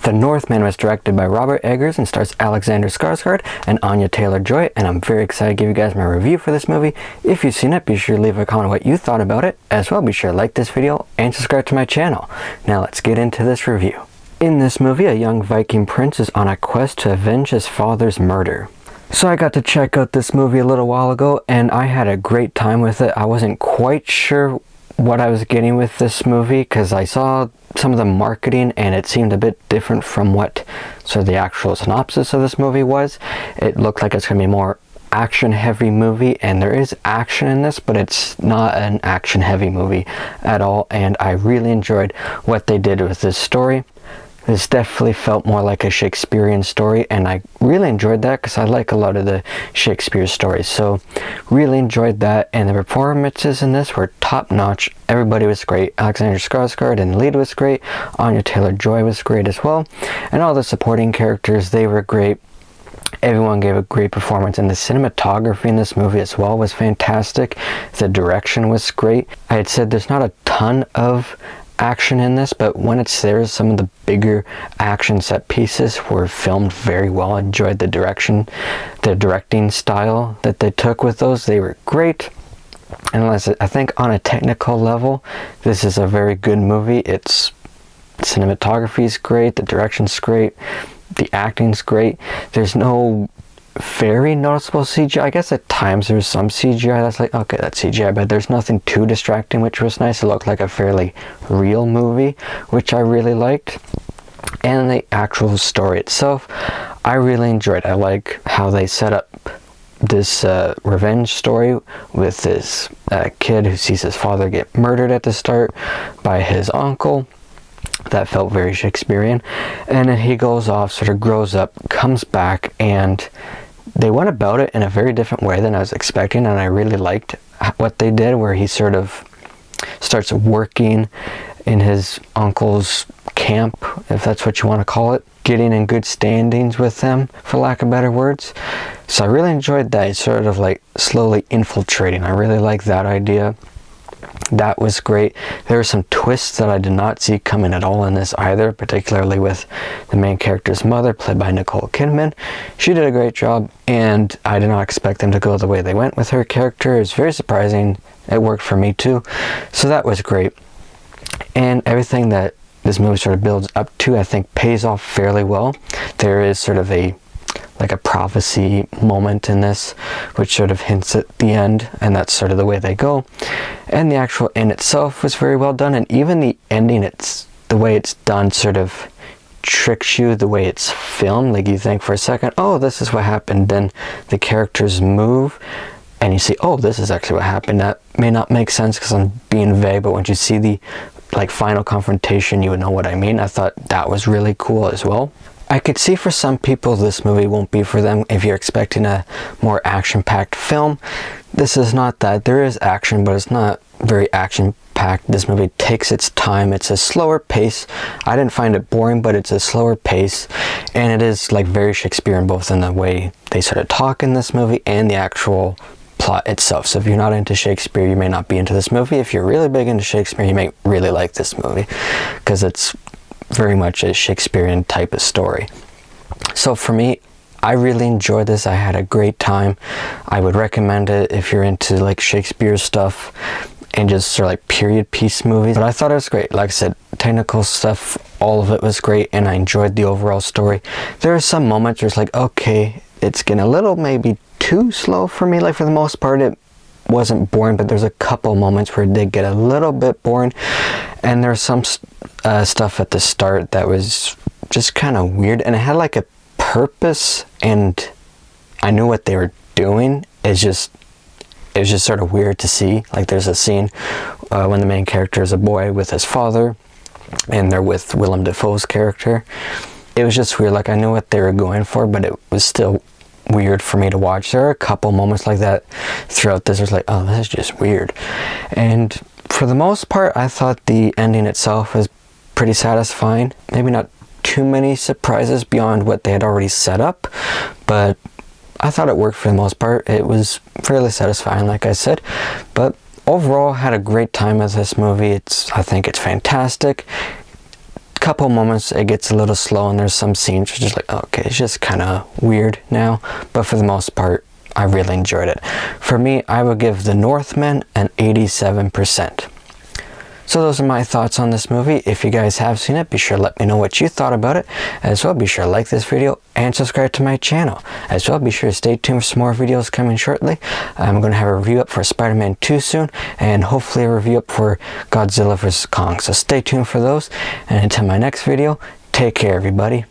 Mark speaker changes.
Speaker 1: The Northman was directed by Robert Eggers and stars Alexander Skarsgård and Anya Taylor-Joy, and I'm very excited to give you guys my review for this movie. If you've seen it, be sure to leave a comment what you thought about it. As well, be sure to like this video and subscribe to my channel. Now let's get into this review. In this movie, a young Viking prince is on a quest to avenge his father's murder. So I got to check out this movie a little while ago, and I had a great time with it. I wasn't quite sure what I was getting with this movie because I saw some of the marketing and it seemed a bit different from what sort of the actual synopsis of this movie was. It looked like it's going to be more action heavy movie, and there is action in this, but it's not an action heavy movie at all, and I really enjoyed what they did with this story. This definitely felt more like a Shakespearean story, and I really enjoyed that because I like a lot of the Shakespeare stories. So really enjoyed that, and the performances in this were top-notch. Everybody was great. Alexander Skarsgård and the lead was great. Anya Taylor-Joy was great as well. And all the supporting characters, they were great. Everyone gave a great performance, and the cinematography in this movie as well was fantastic. The direction was great. I had said there's not a ton of action in this, but when it's there, some of the bigger action set pieces were filmed very well. I enjoyed the directing style that they took with those. They were great. And I think on a technical level, this is a very good movie. Its cinematography is great, the direction's great, the acting's great. There's no very noticeable CGI. I guess at times there's some CGI that's like, okay, that's CGI, but there's nothing too distracting, which was nice. It looked like a fairly real movie, which I really liked. And the actual story itself, I really enjoyed. I like how they set up this revenge story with this kid who sees his father get murdered at the start by his uncle. That felt very Shakespearean. And then he goes off, sort of grows up, comes back, and they went about it in a very different way than I was expecting, and I really liked what they did, where he sort of starts working in his uncle's camp, if that's what you want to call it, getting in good standings with them, for lack of better words. So I really enjoyed that. He's sort of like slowly infiltrating. I really like that idea. That was great. There were some twists that I did not see coming at all in this either, particularly with the main character's mother, played by Nicole Kidman. She did a great job, and I did not expect them to go the way they went with her character. It was very surprising. It worked for me too. So that was great. And everything that this movie sort of builds up to, I think, pays off fairly well. There is sort of a prophecy moment in this, which sort of hints at the end, and that's sort of the way they go. And the actual end itself was very well done, and even the ending, the way it's done sort of tricks you, the way it's filmed. Like, you think for a second, oh, this is what happened, then the characters move and you see, oh, this is actually what happened. That may not make sense because I'm being vague, but once you see the final confrontation, you would know what I mean. I thought that was really cool as well. I could see for some people this movie won't be for them if you're expecting a more action-packed film. This is not that. There is action, but it's not very action-packed. This movie takes its time. It's a slower pace. I didn't find it boring, but it's a slower pace, and it is like very Shakespearean, both in the way they sort of talk in this movie and the actual plot itself. So if you're not into Shakespeare, you may not be into this movie. If you're really big into Shakespeare, you may really like this movie because it's very much a Shakespearean type of story. So for me, I really enjoyed this. I had a great time. I would recommend it if you're into like Shakespeare stuff and just sort of like period piece movies. But I thought it was great. Like I said, technical stuff, all of it was great, and I enjoyed the overall story. There are some moments where it's like, okay, it's getting a little maybe too slow for me. Like, for the most part, it wasn't boring, but there's a couple moments where it did get a little bit boring, and there's some stuff at the start that was just kind of weird, and it had like a purpose, and I knew what they were doing. It was just sort of weird to see. Like, there's a scene when the main character is a boy with his father, and they're with Willem Dafoe's character. It was just weird. Like, I knew what they were going for, but it was still weird for me to watch. There are a couple moments like that throughout this. I was like, oh, this is just weird. And for the most part, I thought the ending itself was pretty satisfying. Maybe not too many surprises beyond what they had already set up, but I thought it worked for the most part. It was fairly satisfying, like I said. But overall, had a great time with this movie. I think it's fantastic. couple moments it gets a little slow, and there's some scenes which are just like, okay, it's just kind of weird now, but for the most part I really enjoyed it. For me, I would give The Northman an 87%. So those are my thoughts on this movie. If you guys have seen it, be sure to let me know what you thought about it. As well, be sure to like this video and subscribe to my channel. As well, be sure to stay tuned for some more videos coming shortly. I'm going to have a review up for Spider-Man 2 soon, and hopefully a review up for Godzilla vs. Kong. So stay tuned for those, and until my next video, take care everybody.